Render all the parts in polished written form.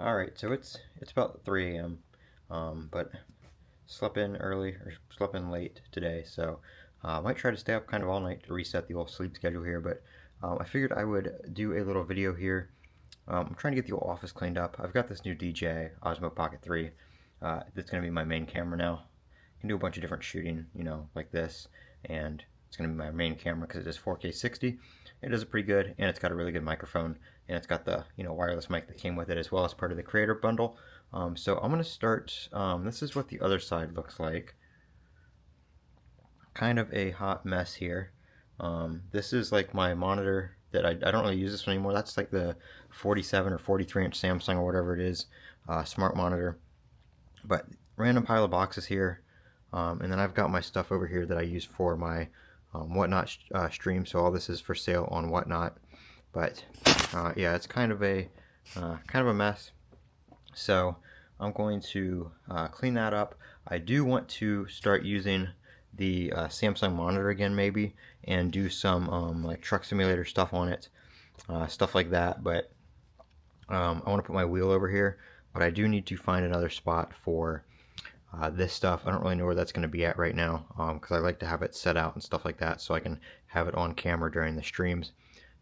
Alright, so it's about 3 a.m. But slept in early or slept in late today, so I might try to stay up kind of all night to reset the old sleep schedule here. But I figured I would do a little video here. I'm trying to get the old office cleaned up. I've got this new DJI Osmo Pocket 3. That's going to be my main camera now. I can do a bunch of different shooting, like this, and it's going to be my main camera because it is 4K 60. It does it pretty good, and it's got a really good microphone, and it's got the wireless mic that came with it as well as part of the creator bundle. So I'm going to start. This is what the other side looks like. Kind of a hot mess here. This is like my monitor that I don't really use this one anymore. That's like the 47 or 43 inch Samsung or whatever it is, smart monitor. But random pile of boxes here. And then I've got my stuff over here that I use for my Whatnot stream. So all this is for sale on Whatnot. But yeah, it's kind of a mess. So I'm going to clean that up. I do want to start using the Samsung monitor again, maybe, and do some like truck simulator stuff on it, stuff like that. But I want to put my wheel over here, but I do need to find another spot for this stuff. I don't really know where that's going to be at right now, because I like to have it set out and stuff like that so I can have it on camera during the streams.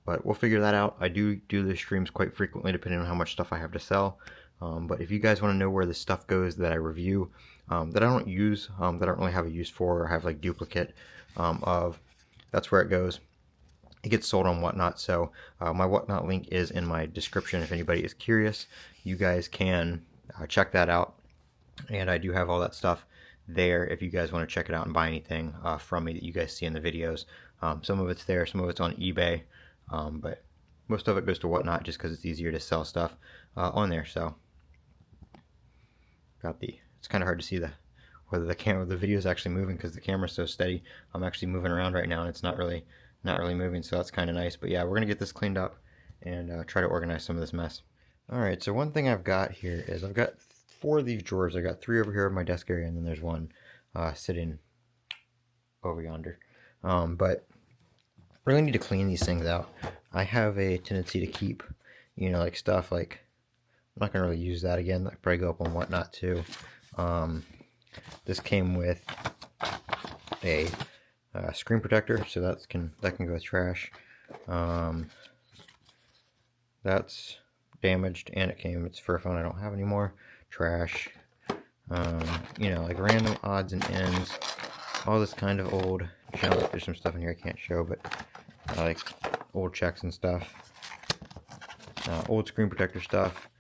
But we'll figure that out. I do the streams quite frequently depending on how much stuff I have to sell. But if you guys want to know where the stuff goes that I review, that I don't use, that I don't really have a use for, or have like duplicate of, that's where it goes. It gets sold on Whatnot, so my Whatnot link is in my description if anybody is curious. You guys can check that out, and I do have all that stuff there if you guys want to check it out and buy anything from me that you guys see in the videos. Some of it's there, some of it's on eBay, but most of it goes to Whatnot just because it's easier to sell stuff on there. So it's kind of hard to see whether the video is actually moving because the camera's so steady. I'm actually moving around right now and it's not really moving, so that's kind of nice. But yeah, we're gonna get this cleaned up and try to organize some of this mess. Alright, so one thing I've got here is I've got 4 of these drawers. I got 3 over here in my desk area, and then there's one sitting over yonder. But really need to clean these things out. I have a tendency to keep, like stuff like, I'm not gonna really use that again. That probably go up on Whatnot too. This came with a screen protector, so that can go trash. That's damaged, and it's for a phone I don't have anymore. Trash. Like random odds and ends. All this kind of old junk. There's some stuff in here I can't show, but like old checks and stuff. Old screen protector stuff.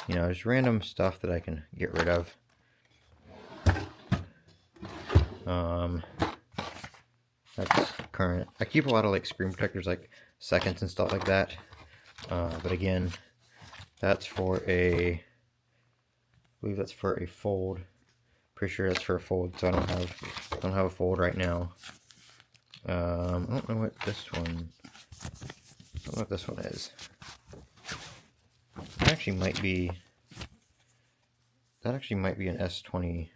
Just random stuff that I can get rid of. That's current. I keep a lot of like screen protectors, like seconds and stuff like that. But again, that's for I believe that's for a fold. Pretty sure that's for a fold, so I don't have a fold right now. I don't know what this one. I don't know what this one is. That actually might be an S23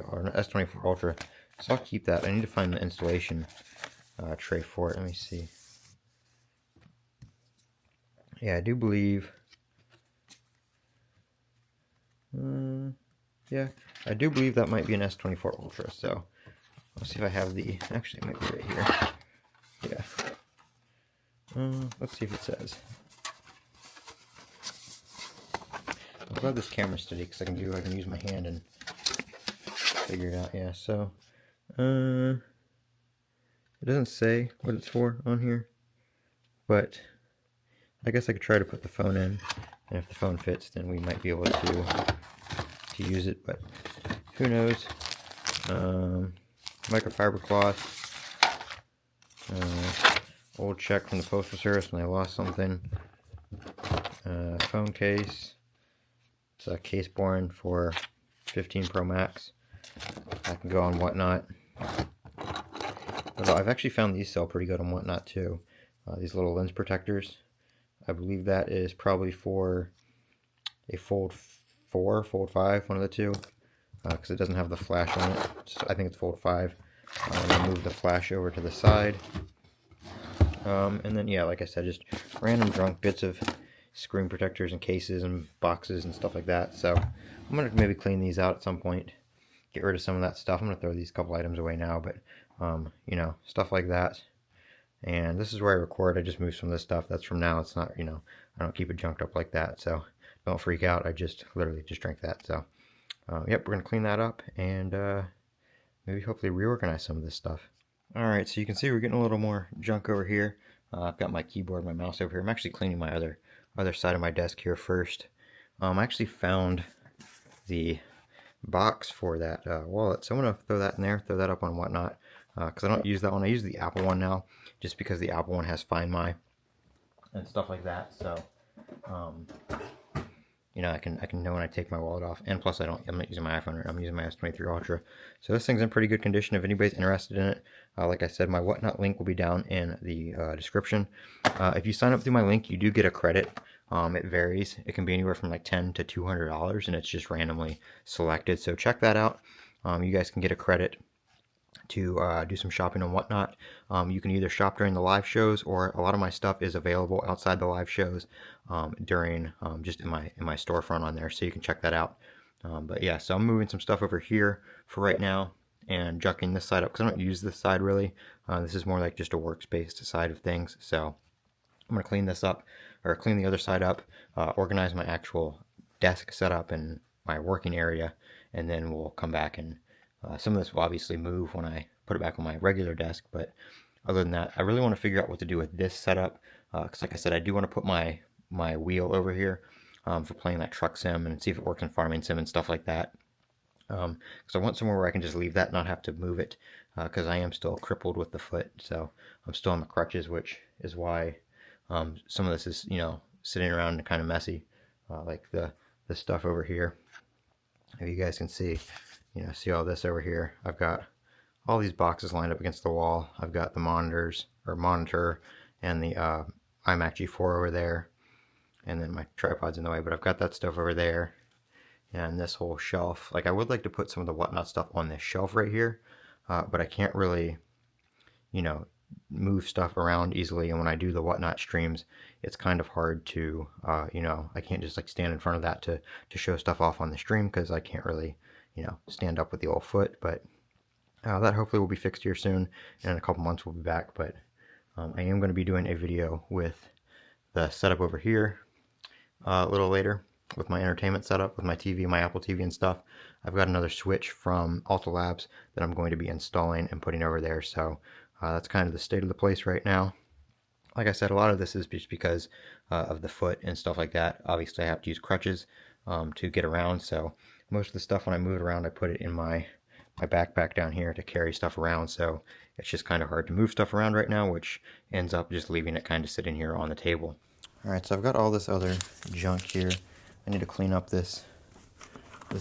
or an S24 Ultra. So I'll keep that. I need to find the installation tray for it. Let me see. Yeah, I do believe. Yeah, I do believe that might be an S24 Ultra. So let's see if I have the. Actually, it might be right here. Yeah. Let's see if it says. I'm glad this camera's steady because I can use my hand and figure it out. Yeah. So, it doesn't say what it's for on here, but I guess I could try to put the phone in, and if the phone fits, then we might be able to use it, but who knows. Microfiber cloth, old check from the postal service when I lost something, phone case. It's a case born for 15 Pro Max. That can go on Whatnot. Although I've actually found these sell pretty good on Whatnot too. These little lens protectors. I believe that is probably for a Fold 4, Fold 5, one of the two, because it doesn't have the flash on it. So I think it's Fold 5. And then move the flash over to the side. And then, yeah, like I said, just random junk, bits of screen protectors and cases and boxes and stuff like that. So I'm gonna maybe clean these out at some point, get rid of some of that stuff. I'm gonna throw these couple items away now, but you know, stuff like that. And this is where I record. I just moved some of this stuff. That's from now. It's not, you know, I don't keep it junked up like that. So don't freak out. I just literally just drank that. So yep, we're gonna clean that up and maybe hopefully reorganize some of this stuff. All right, so you can see we're getting a little more junk over here. I've got my keyboard, my mouse over here. I'm actually cleaning my other side of my desk here first. I actually found the box for that wallet, so I'm gonna throw that in there, throw that up on Whatnot, because I don't use that one. I use the Apple one now, just because the Apple one has Find My and stuff like that. So, you know, I can know when I take my wallet off, and plus I'm not using my iPhone. I'm using my S23 Ultra. So this thing's in pretty good condition. If anybody's interested in it, like I said, my Whatnot link will be down in the description. If you sign up through my link, you do get a credit. It varies. It can be anywhere from like $10 to $200, and it's just randomly selected. So check that out. You guys can get a credit to do some shopping on Whatnot. You can either shop during the live shows, or a lot of my stuff is available outside the live shows during just in my storefront on there, so you can check that out. But yeah, so I'm moving some stuff over here for right now and junking this side up because I don't use this side really. This is more like just a workspace side of things. So I'm gonna clean this up, or clean the other side up, organize my actual desk setup and my working area, and then we'll come back and some of this will obviously move when I put it back on my regular desk, but other than that, I really want to figure out what to do with this setup, because like I said, I do want to put my wheel over here for playing that truck sim and see if it works in farming sim and stuff like that. Because I want somewhere where I can just leave that, not have to move it, because I am still crippled with the foot, so I'm still on the crutches, which is why some of this is, you know, sitting around and kind of messy, like the stuff over here. If you guys can see, you know, see all this over here. I've got all these boxes lined up against the wall. I've got the monitor and the iMac G4 over there, and then my tripod's in the way, but I've got that stuff over there, and this whole shelf. Like, I would like to put some of the Whatnot stuff on this shelf right here, but I can't really, you know, move stuff around easily, and when I do the Whatnot streams, it's kind of hard to, you know, I can't just like stand in front of that to show stuff off on the stream, because I can't really, you know, stand up with the old foot. But that hopefully will be fixed here soon, and in a couple months we'll be back. But I am going to be doing a video with the setup over here a little later, with my entertainment setup, with my TV, my Apple TV and stuff. I've got another switch from Alta Labs that I'm going to be installing and putting over there, so that's kind of the state of the place right now. Like I said, a lot of this is just because of the foot and stuff like that. Obviously I have to use crutches to get around, so most of the stuff when I move it around, I put it in my backpack down here to carry stuff around, so it's just kind of hard to move stuff around right now, which ends up just leaving it kind of sitting here on the table. Alright, so I've got all this other junk here. I need to clean up this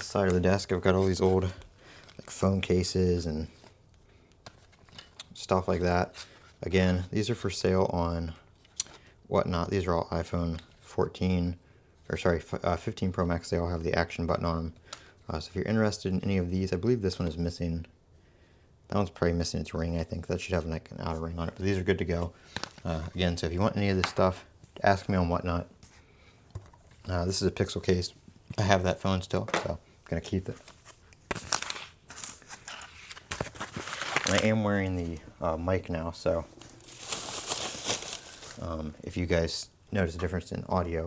side of the desk. I've got all these old like phone cases and stuff like that. Again, these are for sale on Whatnot. These are all iPhone 14, or sorry, 15 Pro Max. They all have the action button on them. So if you're interested in any of these, I believe this one is missing. That one's probably missing its ring, I think. That should have like an outer ring on it, but these are good to go. Again, so if you want any of this stuff, ask me on Whatnot. This is a Pixel case. I have that phone still, so I'm going to keep it. And I am wearing the mic now, so if you guys notice a difference in audio,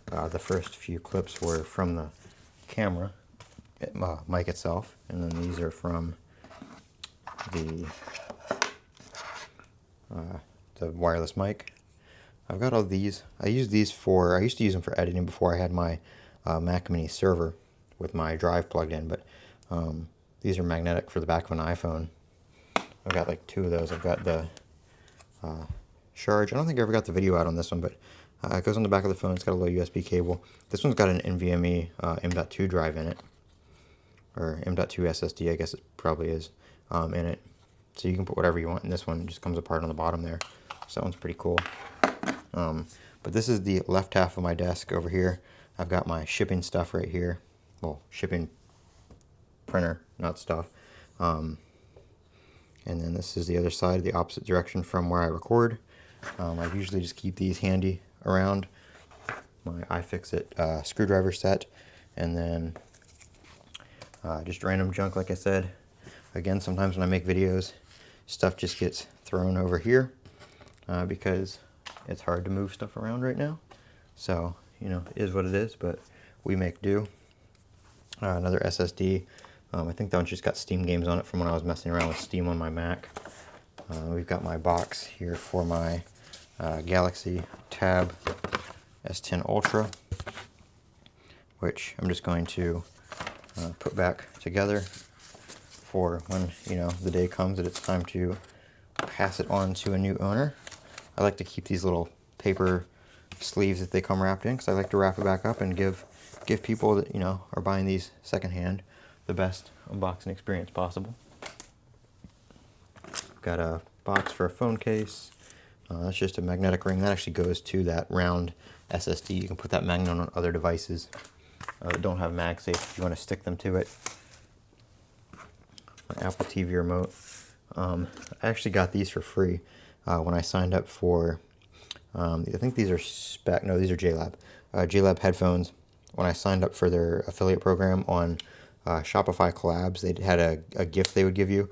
the first few clips were from the camera mic itself, and then these are from the wireless mic. I've got all these. I used to use them for editing before I had my Mac Mini server with my drive plugged in, but these are magnetic for the back of an iPhone. I've got like two of those. I've got the Charge. I don't think I ever got the video out on this one, but it goes on the back of the phone. It's got a little USB cable. This one's got an NVMe M.2 drive in it, or M.2 SSD, I guess it probably is, in it. So you can put whatever you want in this one. It just comes apart on the bottom there. So that one's pretty cool. But this is the left half of my desk over here. I've got my shipping stuff right here. Well, shipping printer, not stuff. And then this is the other side, the opposite direction from where I record. I usually just keep these handy around. my iFixit screwdriver set, and then just random junk, like I said. Again, sometimes when I make videos, stuff just gets thrown over here because it's hard to move stuff around right now. So, you know, it is what it is, but we make do. Another SSD. I think that one just got Steam games on it from when I was messing around with Steam on my Mac. We've got my box here for my Galaxy Tab S10 Ultra, which I'm just going to put back together for when, you know, the day comes that it's time to pass it on to a new owner. I like to keep these little paper sleeves that they come wrapped in, because I like to wrap it back up and give people that, you know, are buying these secondhand the best unboxing experience possible. Got a box for a phone case. That's just a magnetic ring that actually goes to that round SSD. You can put that magnet on other devices that don't have MagSafe if you want to stick them to it. My Apple TV remote. I actually got these for free when I signed up for, I think these are these are JLab. JLab headphones. When I signed up for their affiliate program on Shopify Collabs, they had a gift they would give you.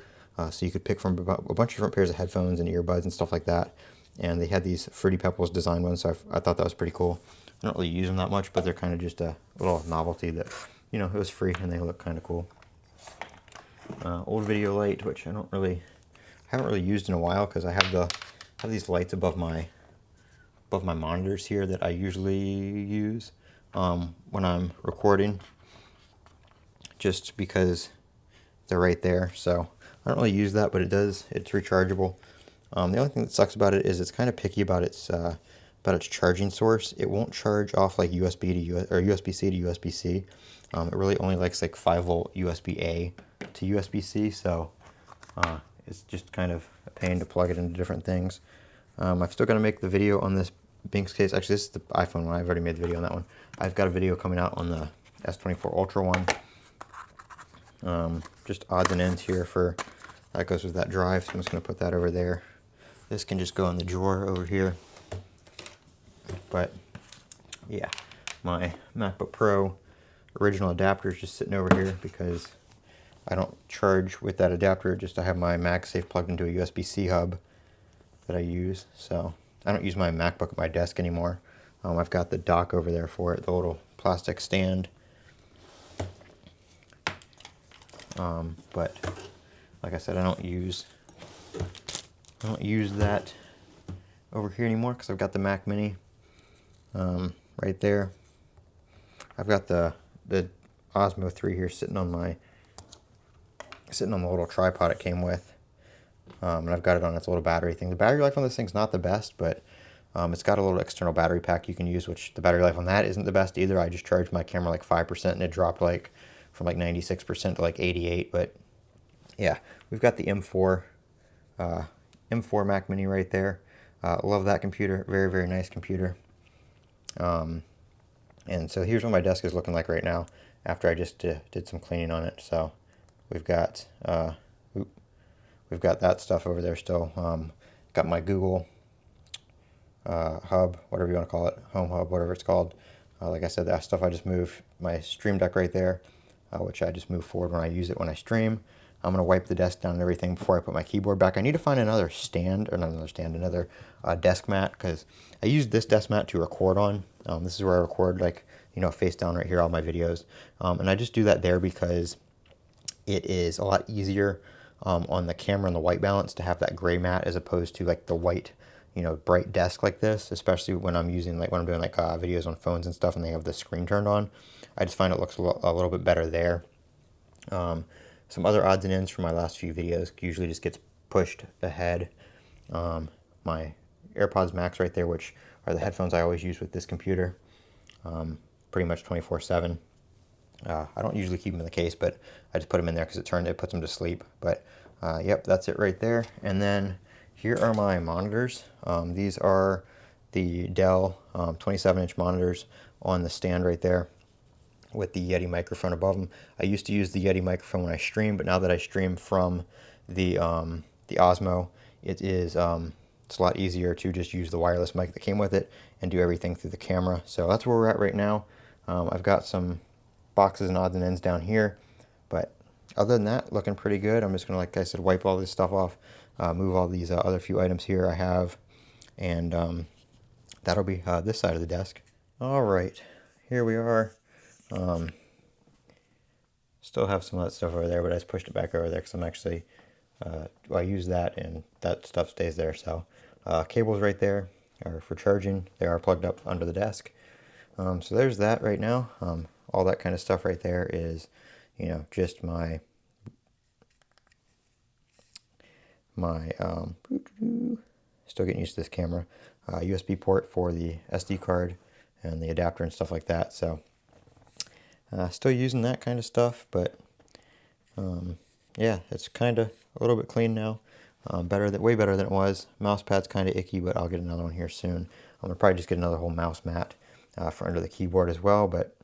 So you could pick from a bunch of different pairs of headphones and earbuds and stuff like that. And they had these Fruity Pebbles design ones, so I thought that was pretty cool. I don't really use them that much, but they're kind of just a little novelty that, you know, it was free and they look kind of cool. Old video light, which I haven't really used in a while, because I have these lights above my monitors here that I usually use when I'm recording, just because they're right there. So I don't really use that, but it's rechargeable. The only thing that sucks about it is it's kind of picky about its charging source. It won't charge off like USB to USB-C to USB-C. It really only likes like 5-volt USB-A to USB-C, so it's just kind of a pain to plug it into different things. I've still got to make the video on this Binks case. Actually, this is the iPhone one. I've already made the video on that one. I've got a video coming out on the S24 Ultra one. Just odds and ends here that goes with that drive, so I'm just going to put that over there. This can just go in the drawer over here. But yeah, my MacBook Pro original adapter is just sitting over here because I don't charge with that adapter. I have my MagSafe plugged into a USB-C hub that I use. So I don't use my MacBook at my desk anymore. I've got the dock over there for it, the little plastic stand. But like I said, I don't use that over here anymore because I've got the Mac Mini right there. I've got the Osmo 3 here sitting on the little tripod it came with, and I've got it on its little battery thing. The battery life on this thing's not the best, but it's got a little external battery pack you can use, which the battery life on that isn't the best either. I just charged my camera like 5% and it dropped like from like 96% to like 88. But yeah, we've got the M4 Mac Mini right there. Love that computer. Very, very nice computer. And so here's what my desk is looking like right now after I just did some cleaning on it. So we've got that stuff over there still. Got my Google hub, whatever you want to call it, home hub, whatever it's called. Like I said, that stuff I just moved. My Stream Deck right there, which I just move forward when I use it when I stream. I'm going to wipe the desk down and everything before I put my keyboard back. I need to find another desk mat, because I used this desk mat to record on. This is where I record, like, you know, face down right here, all my videos. And I just do that there because it is a lot easier on the camera and the white balance to have that gray mat as opposed to like the white, you know, bright desk like this, especially when I'm doing like videos on phones and stuff and they have the screen turned on. I just find it looks a little bit better there. Some other odds and ends from my last few videos usually just gets pushed ahead. My AirPods Max right there, which are the headphones I always use with this computer, pretty much 24/7. I don't usually keep them in the case, but I just put them in there because it puts them to sleep. But yep, that's it right there. And then here are my monitors. These are the Dell 27-inch monitors on the stand right there with the Yeti microphone above them. I used to use the Yeti microphone when I stream, but now that I stream from the Osmo, it is it's a lot easier to just use the wireless mic that came with it and do everything through the camera. So that's where we're at right now. I've got some boxes and odds and ends down here, but other than that, looking pretty good. I'm just gonna, like I said, wipe all this stuff off, move all these other few items here I have, and that'll be this side of the desk. All right, here we are. Still have some of that stuff over there, but I just pushed it back over there because I'm actually, I use that and that stuff stays there. So cables right there are for charging. They are plugged up under the desk. So there's that right now. All that kind of stuff right there is, you know, just my still getting used to this camera, USB port for the SD card and the adapter and stuff like that. So still using that kind of stuff, but yeah, it's kind of a little bit clean now. Way better than it was. Mouse pad's kind of icky, but I'll get another one here soon. I'm gonna probably just get another whole mouse mat for under the keyboard as well. But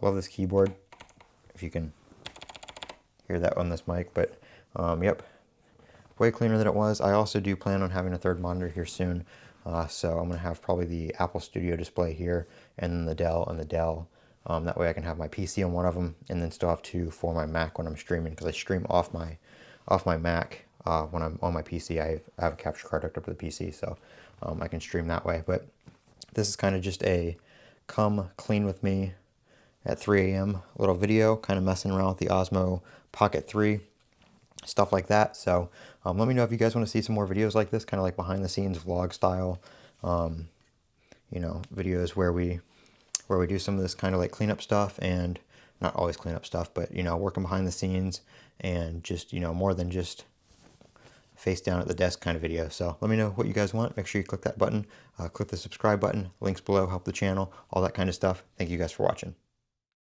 love this keyboard. If you can hear that on this mic, but yep, way cleaner than it was. I also do plan on having a third monitor here soon, so I'm gonna have probably the Apple Studio display here, and then the Dell and the Dell. That way I can have my PC on one of them, and then still have two for my Mac when I'm streaming, because I stream off my Mac. When I'm on my PC, I have a capture card hooked up to the PC, so I can stream that way. But this is kind of just a come clean with me at 3 a.m. little video, kind of messing around with the Osmo Pocket 3, stuff like that. So let me know if you guys want to see some more videos like this, kind of like behind the scenes vlog style, you know, videos where we do some of this kind of like cleanup stuff, and not always cleanup stuff, but, you know, working behind the scenes and just, you know, more than just face down at the desk kind of video. So let me know what you guys want. Make sure you click that button, click the subscribe button, links below, help the channel, all that kind of stuff. Thank you guys for watching.